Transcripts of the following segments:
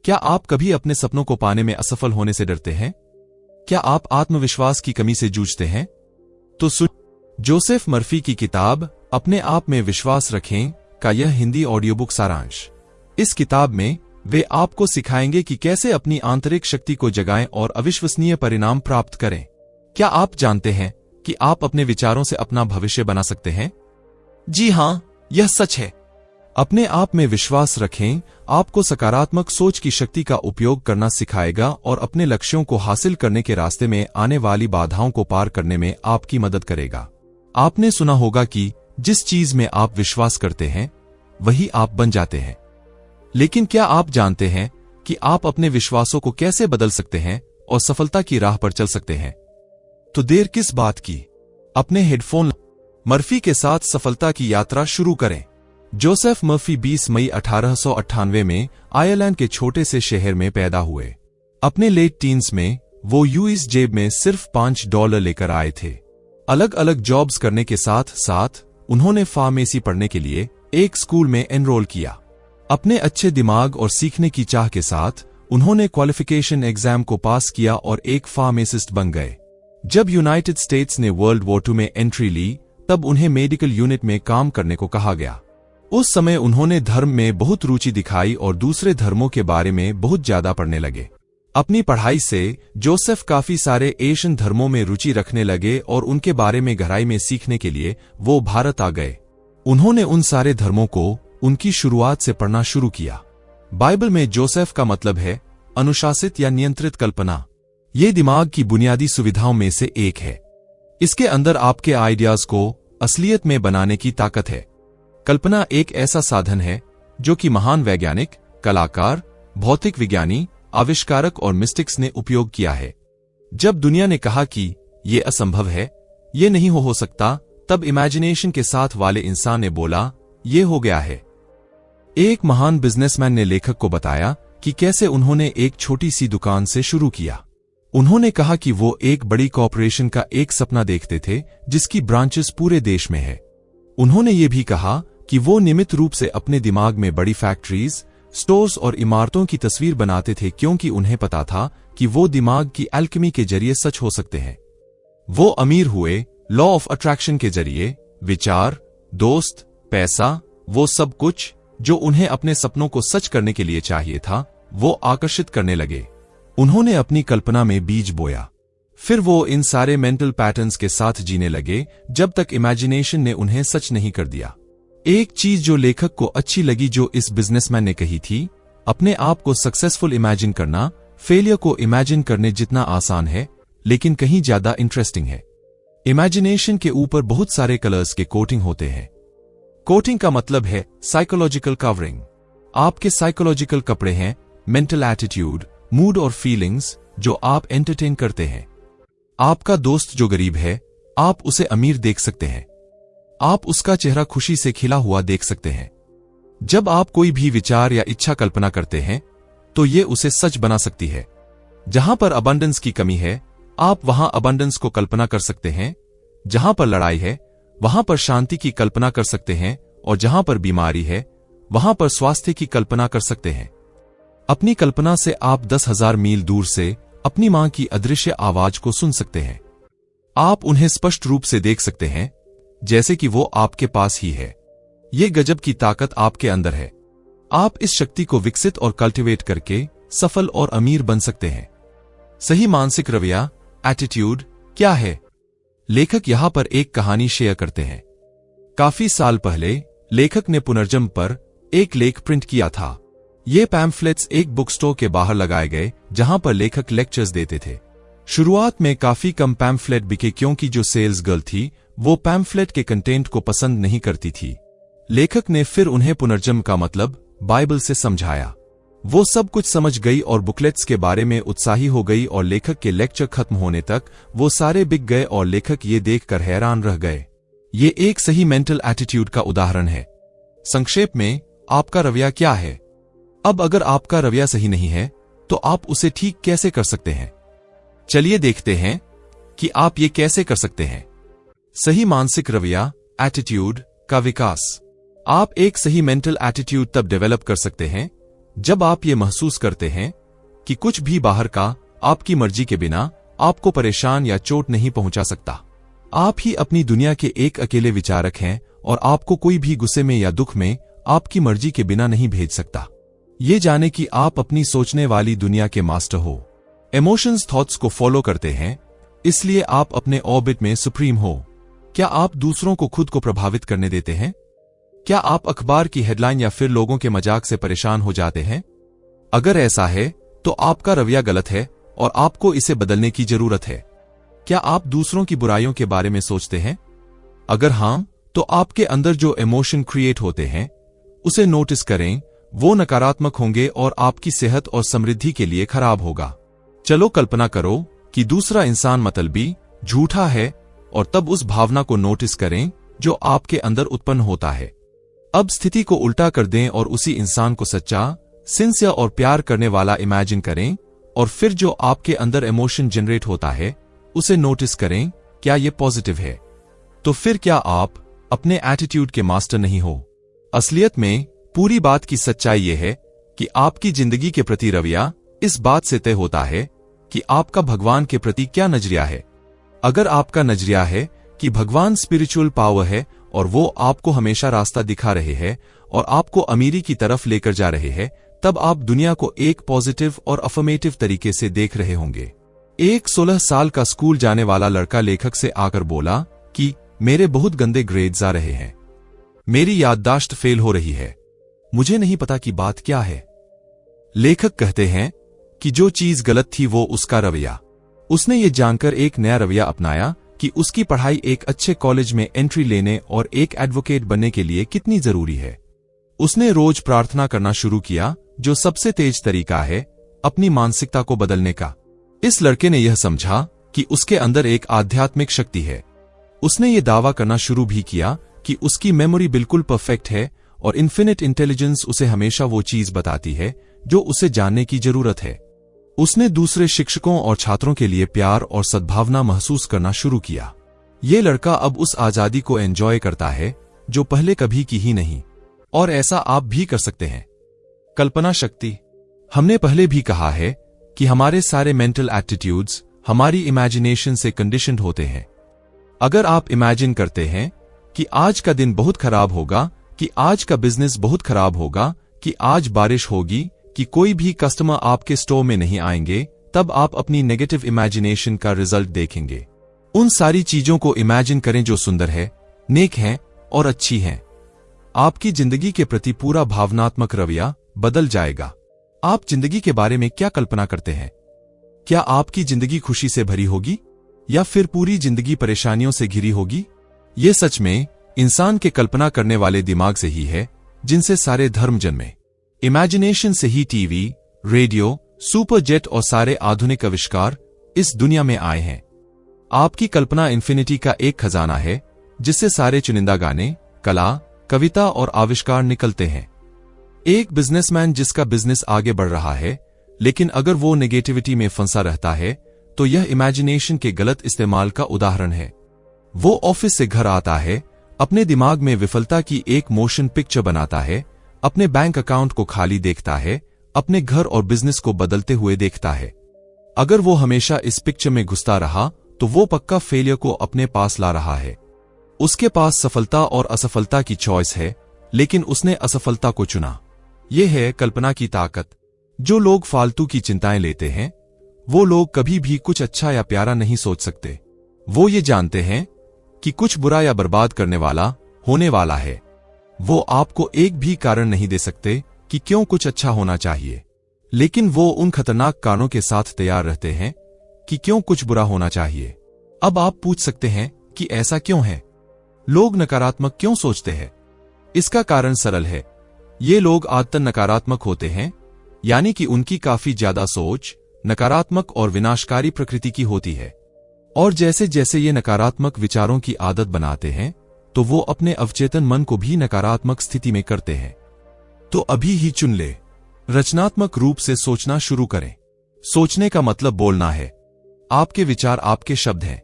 क्या आप कभी अपने सपनों को पाने में असफल होने से डरते हैं? क्या आप आत्मविश्वास की कमी से जूझते हैं? तो सुन जोसेफ मर्फी की किताब अपने आप में विश्वास रखें का यह हिंदी ऑडियो बुक सारांश। इस किताब में वे आपको सिखाएंगे कि कैसे अपनी आंतरिक शक्ति को जगाएं और अविश्वसनीय परिणाम प्राप्त करें। क्या आप जानते हैं कि आप अपने विचारों से अपना भविष्य बना सकते हैं? जी हां, यह सच है। अपने आप में विश्वास रखें आपको सकारात्मक सोच की शक्ति का उपयोग करना सिखाएगा और अपने लक्ष्यों को हासिल करने के रास्ते में आने वाली बाधाओं को पार करने में आपकी मदद करेगा। आपने सुना होगा कि जिस चीज में आप विश्वास करते हैं वही आप बन जाते हैं। लेकिन क्या आप जानते हैं कि आप अपने विश्वासों को कैसे बदल सकते हैं और सफलता की राह पर चल सकते हैं? तो देर किस बात की, अपने हेडफोन मर्फी के साथ सफलता की यात्रा शुरू करें। जोसेफ मर्फी 20 मई 1898 में आयरलैंड के छोटे से शहर में पैदा हुए। अपने लेट टीन्स में वो यूएस जेब में सिर्फ $5 लेकर आए थे। अलग अलग जॉब्स करने के साथ साथ उन्होंने फार्मेसी पढ़ने के लिए एक स्कूल में एनरोल किया। अपने अच्छे दिमाग और सीखने की चाह के साथ उन्होंने क्वालिफिकेशन एग्जाम को पास किया और एक फार्मासिस्ट बन गए। जब यूनाइटेड स्टेट्स ने वर्ल्ड वॉर 2 में एंट्री ली तब उन्हें मेडिकल यूनिट में काम करने को कहा गया। उस समय उन्होंने धर्म में बहुत रुचि दिखाई और दूसरे धर्मों के बारे में बहुत ज्यादा पढ़ने लगे। अपनी पढ़ाई से जोसेफ काफी सारे एशियन धर्मों में रुचि रखने लगे और उनके बारे में गहराई में सीखने के लिए वो भारत आ गए। उन्होंने उन सारे धर्मों को उनकी शुरुआत से पढ़ना शुरू किया। बाइबल में जोसेफ का मतलब है अनुशासित या नियंत्रित कल्पना। ये दिमाग की बुनियादी सुविधाओं में से एक है। इसके अंदर आपके आइडियाज को असलियत में बनाने की ताकत है। कल्पना एक ऐसा साधन है जो कि महान वैज्ञानिक, कलाकार, भौतिक विज्ञानी, आविष्कारक और मिस्टिक्स ने उपयोग किया है। जब दुनिया ने कहा कि ये असंभव है, ये नहीं हो सकता, तब इमेजिनेशन के साथ वाले इंसान ने बोला ये हो गया है। एक महान बिजनेसमैन ने लेखक को बताया कि कैसे उन्होंने एक छोटी सी दुकान से शुरू किया। उन्होंने कहा कि वो एक बड़ी कॉर्पोरेशन का एक सपना देखते थे जिसकी ब्रांचेस पूरे देश में है। उन्होंने ये भी कहा कि वो नियमित रूप से अपने दिमाग में बड़ी फैक्ट्रीज, स्टोर्स और इमारतों की तस्वीर बनाते थे क्योंकि उन्हें पता था कि वो दिमाग की एल्केमी के जरिए सच हो सकते हैं। वो अमीर हुए लॉ ऑफ अट्रैक्शन के जरिए। विचार, दोस्त, पैसा, वो सब कुछ जो उन्हें अपने सपनों को सच करने के लिए चाहिए था, वो आकर्षित करने लगे। उन्होंने अपनी कल्पना में बीज बोया। फिर वो इन सारे मेंटल पैटर्न्स के साथ जीने लगे जब तक इमेजिनेशन ने उन्हें सच नहीं कर दिया। एक चीज जो लेखक को अच्छी लगी जो इस बिजनेसमैन ने कही थी, अपने आप को सक्सेसफुल इमेजिन करना फेलियर को इमेजिन करने जितना आसान है, लेकिन कहीं ज्यादा इंटरेस्टिंग है। इमेजिनेशन के ऊपर बहुत सारे कलर्स के कोटिंग होते हैं। कोटिंग का मतलब है साइकोलॉजिकल कवरिंग। आपके साइकोलॉजिकल कपड़े हैं मेंटल एटीट्यूड, मूड और फीलिंग्स जो आप एंटरटेन करते हैं। आपका दोस्त जो गरीब है, आप उसे अमीर देख सकते हैं। आप उसका चेहरा खुशी से खिला हुआ देख सकते हैं। जब आप कोई भी विचार या इच्छा कल्पना करते हैं तो ये उसे सच बना सकती है। जहां पर अबंडेंस की कमी है, आप वहां अबंडेंस को कल्पना कर सकते हैं। जहां पर लड़ाई है, वहां पर शांति की कल्पना कर सकते हैं और जहां पर बीमारी है, वहां पर स्वास्थ्य की कल्पना कर सकते हैं। अपनी कल्पना से आप 10,000 मील दूर से अपनी मां की अदृश्य आवाज को सुन सकते हैं। आप उन्हें स्पष्ट रूप से देख सकते हैं जैसे कि वो आपके पास ही है। ये गजब की ताकत आपके अंदर है। आप इस शक्ति को विकसित और कल्टीवेट करके सफल और अमीर बन सकते हैं। सही मानसिक रवैया, एटीट्यूड क्या है? लेखक यहां पर एक कहानी शेयर करते हैं। काफी साल पहले लेखक ने पुनर्जन्म पर एक लेख प्रिंट किया था। ये पैम्फलेट्स एक बुक स्टोर के बाहर लगाए गए जहां पर लेखक लेक्चर्स देते थे। शुरुआत में काफी कम पैम्फलेट बिके क्योंकि जो सेल्स गर्ल थी वो पैम्फलेट के कंटेंट को पसंद नहीं करती थी। लेखक ने फिर उन्हें पुनर्जन्म का मतलब बाइबल से समझाया। वो सब कुछ समझ गई और बुकलेट्स के बारे में उत्साही हो गई और लेखक के लेक्चर खत्म होने तक वो सारे बिक गए और लेखक ये देखकर हैरान रह गए। ये एक सही मेंटल एटीट्यूड का उदाहरण है। संक्षेप में, आपका रवैया क्या है? अब अगर आपका रवैया सही नहीं है तो आप उसे ठीक कैसे कर सकते हैं? चलिए देखते हैं कि आप ये कैसे कर सकते हैं। सही मानसिक रवैया, एटीट्यूड का विकास। आप एक सही मेंटल एटीट्यूड तब डेवलप कर सकते हैं जब आप ये महसूस करते हैं कि कुछ भी बाहर का आपकी मर्जी के बिना आपको परेशान या चोट नहीं पहुंचा सकता, आप ही अपनी दुनिया के एक अकेले विचारक हैं और आपको कोई भी गुस्से में या दुख में आपकी मर्जी के बिना नहीं भेज सकता। ये जाने कि आप अपनी सोचने वाली दुनिया के मास्टर हो। इमोशंस थॉट्स को फॉलो करते हैं, इसलिए आप अपने ऑर्बिट में सुप्रीम हो। क्या आप दूसरों को खुद को प्रभावित करने देते हैं? क्या आप अखबार की हेडलाइन या फिर लोगों के मजाक से परेशान हो जाते हैं? अगर ऐसा है तो आपका रवैया गलत है और आपको इसे बदलने की जरूरत है। क्या आप दूसरों की बुराइयों के बारे में सोचते हैं? अगर हां, तो आपके अंदर जो इमोशन क्रिएट होते हैं उसे नोटिस करें। वो नकारात्मक होंगे और आपकी सेहत और समृद्धि के लिए खराब होगा। चलो कल्पना करो कि दूसरा इंसान मतलबी, झूठा है और तब उस भावना को नोटिस करें जो आपके अंदर उत्पन्न होता है। अब स्थिति को उल्टा कर दें और उसी इंसान को सच्चा, सिंसियर और प्यार करने वाला इमेजिन करें और फिर जो आपके अंदर इमोशन जनरेट होता है उसे नोटिस करें। क्या ये पॉजिटिव है? तो फिर क्या आप अपने एटीट्यूड के मास्टर नहीं हो? असलियत में पूरी बात की सच्चाई यह है कि आपकी जिंदगी के प्रति रवैया इस बात से तय होता है कि आपका भगवान के प्रति क्या नजरिया है। अगर आपका नजरिया है कि भगवान स्पिरिचुअल पावर है और वो आपको हमेशा रास्ता दिखा रहे हैं और आपको अमीरी की तरफ लेकर जा रहे हैं, तब आप दुनिया को एक पॉजिटिव और अफर्मेटिव तरीके से देख रहे होंगे। एक 16 साल का स्कूल जाने वाला लड़का लेखक से आकर बोला कि मेरे बहुत गंदे ग्रेड्स आ रहे हैं, मेरी याददाश्त फेल हो रही है, मुझे नहीं पता कि बात क्या है। लेखक कहते हैं कि जो चीज गलत थी वो उसका रवैया। उसने ये जानकर एक नया रवैया अपनाया कि उसकी पढ़ाई एक अच्छे कॉलेज में एंट्री लेने और एक एडवोकेट बनने के लिए कितनी जरूरी है। उसने रोज प्रार्थना करना शुरू किया, जो सबसे तेज तरीका है अपनी मानसिकता को बदलने का। इस लड़के ने यह समझा कि उसके अंदर एक आध्यात्मिक शक्ति है। उसने ये दावा करना शुरू भी किया कि उसकी मेमोरी बिल्कुल परफेक्ट है और इन्फिनिट इंटेलिजेंस उसे हमेशा वो चीज बताती है जो उसे जानने की जरूरत है। उसने दूसरे शिक्षकों और छात्रों के लिए प्यार और सद्भावना महसूस करना शुरू किया। ये लड़का अब उस आजादी को एंजॉय करता है जो पहले कभी की ही नहीं। और ऐसा आप भी कर सकते हैं। कल्पना शक्ति। हमने पहले भी कहा है कि हमारे सारे मेंटल एटीट्यूड्स हमारी इमेजिनेशन से कंडीशन्ड होते हैं। अगर आप इमेजिन करते हैं कि आज का दिन बहुत खराब होगा, कि आज का बिजनेस बहुत खराब होगा, कि आज बारिश होगी, कि कोई भी कस्टमर आपके स्टोर में नहीं आएंगे, तब आप अपनी नेगेटिव इमेजिनेशन का रिजल्ट देखेंगे। उन सारी चीजों को इमेजिन करें जो सुंदर है, नेक हैं और अच्छी हैं। आपकी जिंदगी के प्रति पूरा भावनात्मक रवैया बदल जाएगा। आप जिंदगी के बारे में क्या कल्पना करते हैं? क्या आपकी जिंदगी खुशी से भरी होगी या फिर पूरी जिंदगी परेशानियों से घिरी होगी? ये सच में इंसान के कल्पना करने वाले दिमाग से ही है जिनसे सारे धर्म जन्मे। इमेजिनेशन से ही टीवी, रेडियो, सुपर जेट और सारे आधुनिक आविष्कार इस दुनिया में आए हैं। आपकी कल्पना इन्फिनिटी का एक खजाना है जिससे सारे चुनिंदा गाने, कला, कविता और आविष्कार निकलते हैं। एक बिजनेसमैन जिसका बिजनेस आगे बढ़ रहा है, लेकिन अगर वो नेगेटिविटी में फंसा रहता है तो यह इमेजिनेशन के गलत इस्तेमाल का उदाहरण है। वो ऑफिस से घर आता है, अपने दिमाग में विफलता की एक मोशन पिक्चर बनाता है, अपने बैंक अकाउंट को खाली देखता है, अपने घर और बिजनेस को बदलते हुए देखता है। अगर वो हमेशा इस पिक्चर में घुसता रहा तो वो पक्का फेलियर को अपने पास ला रहा है। उसके पास सफलता और असफलता की चॉइस है, लेकिन उसने असफलता को चुना। यह है कल्पना की ताकत। जो लोग फालतू की चिंताएं लेते हैं, वो लोग कभी भी कुछ अच्छा या प्यारा नहीं सोच सकते। वो ये जानते हैं कि कुछ बुरा या बर्बाद करने वाला होने वाला है। वो आपको एक भी कारण नहीं दे सकते कि क्यों कुछ अच्छा होना चाहिए, लेकिन वो उन खतरनाक कारणों के साथ तैयार रहते हैं कि क्यों कुछ बुरा होना चाहिए। अब आप पूछ सकते हैं कि ऐसा क्यों है? लोग नकारात्मक क्यों सोचते हैं? इसका कारण सरल है। ये लोग आदतन नकारात्मक होते हैं, यानी कि उनकी काफी ज्यादा सोच नकारात्मक और विनाशकारी प्रकृति की होती है। और जैसे जैसे ये नकारात्मक विचारों की आदत बनाते हैं, तो वो अपने अवचेतन मन को भी नकारात्मक स्थिति में करते हैं। तो अभी ही चुन ले, रचनात्मक रूप से सोचना शुरू करें। सोचने का मतलब बोलना है। आपके विचार आपके शब्द हैं।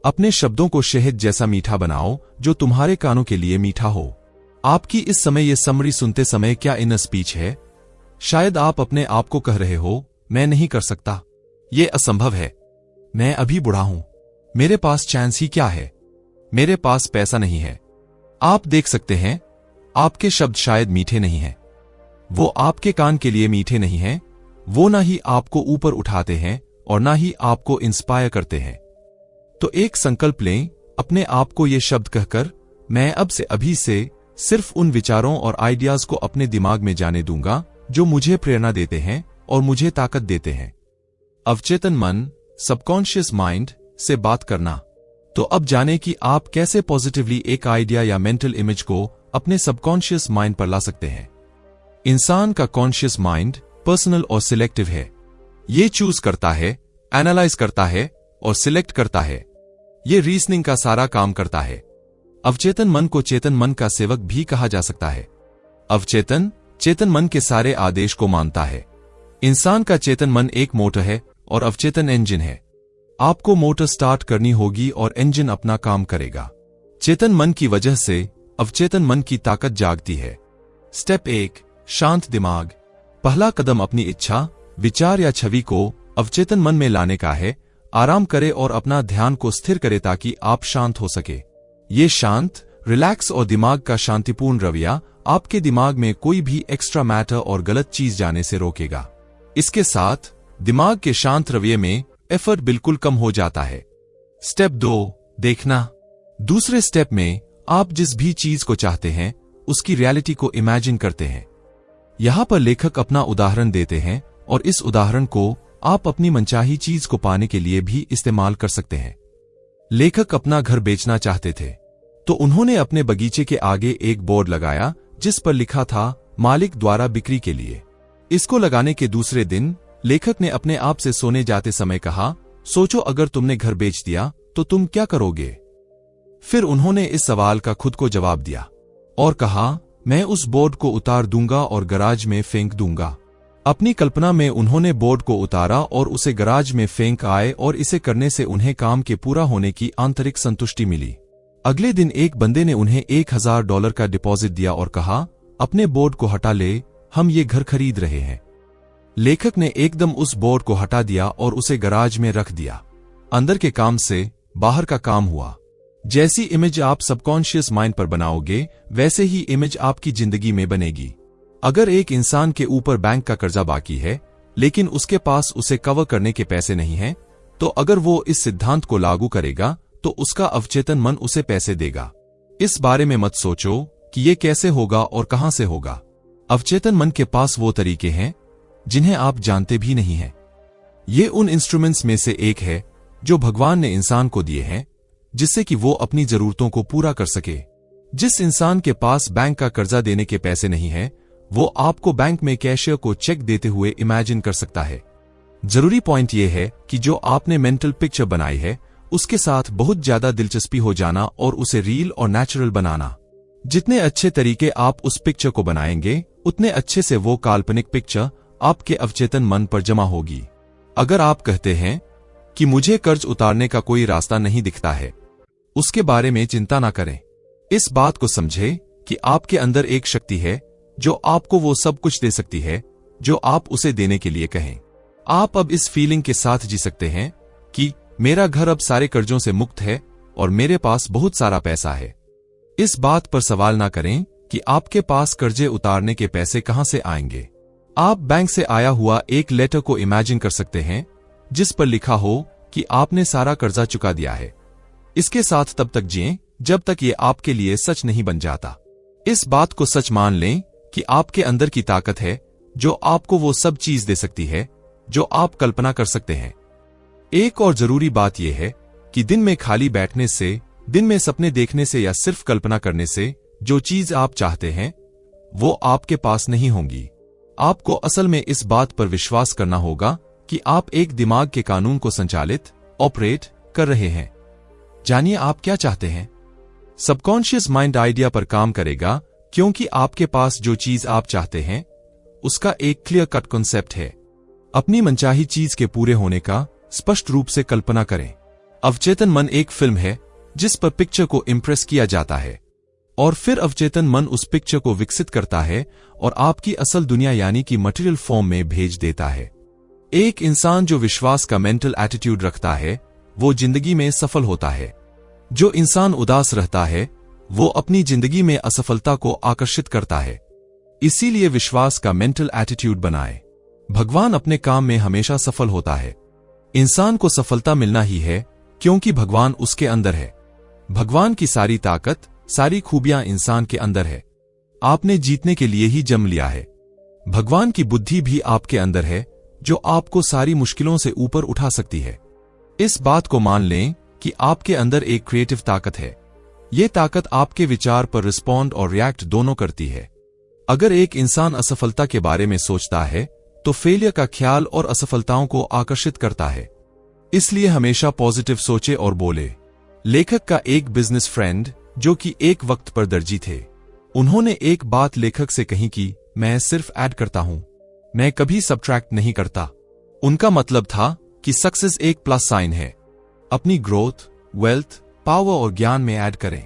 अपने शब्दों को शहद जैसा मीठा बनाओ जो तुम्हारे कानों के लिए मीठा हो। आपकी इस समय ये समरी सुनते समय क्या इनर स्पीच है? शायद आप अपने आप को कह रहे हो, मैं नहीं कर सकता, ये असंभव है, मैं अभी बूढ़ा हूं, मेरे पास चांस ही क्या है, मेरे पास पैसा नहीं है। आप देख सकते हैं, आपके शब्द शायद मीठे नहीं हैं, वो आपके कान के लिए मीठे नहीं हैं, वो ना ही आपको ऊपर उठाते हैं और ना ही आपको इंस्पायर करते हैं। तो एक संकल्प लें, अपने आप को ये शब्द कहकर, मैं अब से अभी से सिर्फ उन विचारों और आइडियाज को अपने दिमाग में जाने दूंगा जो मुझे प्रेरणा देते हैं और मुझे ताकत देते हैं। अवचेतन मन, सबकॉन्शियस माइंड से बात करना। तो अब जाने कि आप कैसे पॉजिटिवली एक आइडिया या मेंटल इमेज को अपने सबकॉन्शियस माइंड पर ला सकते हैं। इंसान का कॉन्शियस माइंड पर्सनल और सिलेक्टिव है। ये चूज करता है, एनालाइज करता है और सिलेक्ट करता है। ये रीजनिंग का सारा काम करता है। अवचेतन मन को चेतन मन का सेवक भी कहा जा सकता है। अवचेतन चेतन मन के सारे आदेश को मानता है। इंसान का चेतन मन एक मोटर है और अवचेतन इंजन है। आपको मोटर स्टार्ट करनी होगी और इंजन अपना काम करेगा। चेतन मन की वजह से अवचेतन मन की ताकत जागती है। स्टेप 1, शांत दिमाग। पहला कदम अपनी इच्छा, विचार या छवि को अवचेतन मन में लाने का है। आराम करे और अपना ध्यान को स्थिर करे ताकि आप शांत हो सके। ये शांत, रिलैक्स और दिमाग का शांतिपूर्ण रवैया आपके दिमाग में कोई भी एक्स्ट्रा मैटर और गलत चीज जाने से रोकेगा। इसके साथ दिमाग के शांत रवैये में एफर्ट बिल्कुल कम हो जाता है। स्टेप 2, देखना। दूसरे स्टेप में आप जिस भी चीज को चाहते हैं उसकी रियलिटी को इमेजिन करते हैं। यहां पर लेखक अपना उदाहरण देते हैं और इस उदाहरण को आप अपनी मनचाही चीज को पाने के लिए भी इस्तेमाल कर सकते हैं। लेखक अपना घर बेचना चाहते थे, तो उन्होंने अपने बगीचे के आगे एक बोर्ड लगाया जिस पर लिखा था, मालिक द्वारा बिक्री के लिए। इसको लगाने के दूसरे दिन लेखक ने अपने आप से सोने जाते समय कहा, सोचो अगर तुमने घर बेच दिया तो तुम क्या करोगे। फिर उन्होंने इस सवाल का खुद को जवाब दिया और कहा, मैं उस बोर्ड को उतार दूंगा और गराज में फेंक दूंगा। अपनी कल्पना में उन्होंने बोर्ड को उतारा और उसे गराज में फेंक आए और इसे करने से उन्हें काम के पूरा होने की आंतरिक संतुष्टि मिली। अगले दिन एक बंदे ने उन्हें $1000 का डिपॉजिट दिया और कहा, अपने बोर्ड को हटा ले, हम ये घर खरीद रहे हैं। लेखक ने एकदम उस बोर्ड को हटा दिया और उसे गराज में रख दिया। अंदर के काम से बाहर का काम हुआ। जैसी इमेज आप सबकॉन्शियस माइंड पर बनाओगे वैसे ही इमेज आपकी जिंदगी में बनेगी। अगर एक इंसान के ऊपर बैंक का कर्जा बाकी है लेकिन उसके पास उसे कवर करने के पैसे नहीं हैं, तो अगर वो इस सिद्धांत को लागू करेगा तो उसका अवचेतन मन उसे पैसे देगा। इस बारे में मत सोचो कि ये कैसे होगा और कहां से होगा। अवचेतन मन के पास वो तरीके हैं जिन्हें आप जानते भी नहीं हैं। ये उन इंस्ट्रूमेंट्स में से एक है जो भगवान ने इंसान को दिए हैं जिससे कि वो अपनी जरूरतों को पूरा कर सके। जिस इंसान के पास बैंक का कर्जा देने के पैसे नहीं है, वो आपको बैंक में कैशियर को चेक देते हुए इमेजिन कर सकता है। जरूरी पॉइंट ये है कि जो आपने मेंटल पिक्चर बनाई है उसके साथ बहुत ज्यादा दिलचस्पी हो जाना और उसे रियल और नेचुरल बनाना। जितने अच्छे तरीके आप उस पिक्चर को बनाएंगे उतने अच्छे से वो काल्पनिक पिक्चर आपके अवचेतन मन पर जमा होगी। अगर आप कहते हैं कि मुझे कर्ज उतारने का कोई रास्ता नहीं दिखता है, उसके बारे में चिंता ना करें। इस बात को समझें कि आपके अंदर एक शक्ति है जो आपको वो सब कुछ दे सकती है जो आप उसे देने के लिए कहें। आप अब इस फीलिंग के साथ जी सकते हैं कि मेरा घर अब सारे कर्जों से मुक्त है और मेरे पास बहुत सारा पैसा है। इस बात पर सवाल ना करें कि आपके पास कर्जे उतारने के पैसे कहां से आएंगे। आप बैंक से आया हुआ एक लेटर को इमेजिन कर सकते हैं जिस पर लिखा हो कि आपने सारा कर्जा चुका दिया है। इसके साथ तब तक जिएं जब तक ये आपके लिए सच नहीं बन जाता। इस बात को सच मान लें कि आपके अंदर की ताकत है जो आपको वो सब चीज दे सकती है जो आप कल्पना कर सकते हैं। एक और जरूरी बात यह है कि दिन में खाली बैठने से, दिन में सपने देखने से या सिर्फ कल्पना करने से जो चीज आप चाहते हैं वो आपके पास नहीं होंगी। आपको असल में इस बात पर विश्वास करना होगा कि आप एक दिमाग के कानून को संचालित, ऑपरेट कर रहे हैं। जानिए आप क्या चाहते हैं। सबकॉन्शियस माइंड आइडिया पर काम करेगा क्योंकि आपके पास जो चीज आप चाहते हैं उसका एक क्लियर कट कॉन्सेप्ट है। अपनी मनचाही चीज के पूरे होने का स्पष्ट रूप से कल्पना करें। अवचेतन मन एक फिल्म है जिस पर पिक्चर को इंप्रेस किया जाता है। और फिर अवचेतन मन उस पिक्चर को विकसित करता है और आपकी असल दुनिया यानी कि मटेरियल फॉर्म में भेज देता है। एक इंसान जो विश्वास का मेंटल एटीट्यूड रखता है वो जिंदगी में सफल होता है। जो इंसान उदास रहता है वो अपनी जिंदगी में असफलता को आकर्षित करता है। इसीलिए विश्वास का मेंटल एटीट्यूड बनाए। भगवान अपने काम में हमेशा सफल होता है। इंसान को सफलता मिलना ही है क्योंकि भगवान उसके अंदर है। भगवान की सारी ताकत, सारी खूबियां इंसान के अंदर है। आपने जीतने के लिए ही जन्म लिया है। भगवान की बुद्धि भी आपके अंदर है जो आपको सारी मुश्किलों से ऊपर उठा सकती है। इस बात को मान लें कि आपके अंदर एक क्रिएटिव ताकत है। ये ताकत आपके विचार पर रिस्पॉन्ड और रिएक्ट दोनों करती है। अगर एक इंसान असफलता के बारे में सोचता है तो फेलियर का ख्याल और असफलताओं को आकर्षित करता है। इसलिए हमेशा पॉजिटिव सोचे और बोले। लेखक का एक बिजनेस फ्रेंड जो कि एक वक्त पर दर्जी थे, उन्होंने एक बात लेखक से कही कि मैं सिर्फ ऐड करता हूं, मैं कभी सब्ट्रैक्ट नहीं करता। उनका मतलब था कि सक्सेस एक प्लस साइन है। अपनी ग्रोथ, वेल्थ, पावर और ज्ञान में ऐड करें।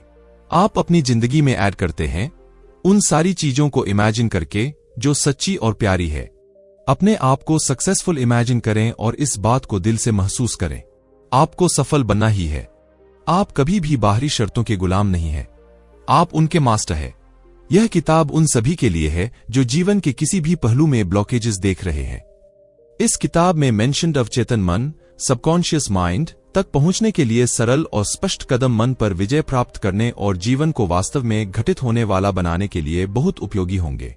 आप अपनी जिंदगी में ऐड करते हैं उन सारी चीजों को इमेजिन करके जो सच्ची और प्यारी है। अपने आप को सक्सेसफुल इमेजिन करें और इस बात को दिल से महसूस करें। आपको सफल बनना ही है। आप कभी भी बाहरी शर्तों के गुलाम नहीं हैं। आप उनके मास्टर हैं। यह किताब उन सभी के लिए है जो जीवन के किसी भी पहलू में ब्लॉकेजेस देख रहे हैं। इस किताब में मेंशन्ड अवचेतन मन, सबकॉन्शियस माइंड तक पहुंचने के लिए सरल और स्पष्ट कदम मन पर विजय प्राप्त करने और जीवन को वास्तव में घटित होने वाला बनाने के लिए बहुत उपयोगी होंगे।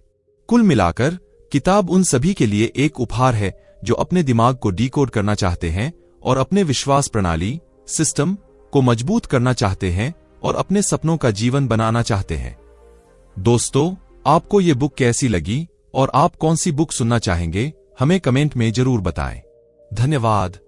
कुल मिलाकर किताब उन सभी के लिए एक उपहार है जो अपने दिमाग को डिकोड करना चाहते हैं और अपने विश्वास प्रणाली, सिस्टम को मजबूत करना चाहते हैं और अपने सपनों का जीवन बनाना चाहते हैं। दोस्तों, आपको ये बुक कैसी लगी और आप कौन सी बुक सुनना चाहेंगे, हमें कमेंट में जरूर बताएं। धन्यवाद।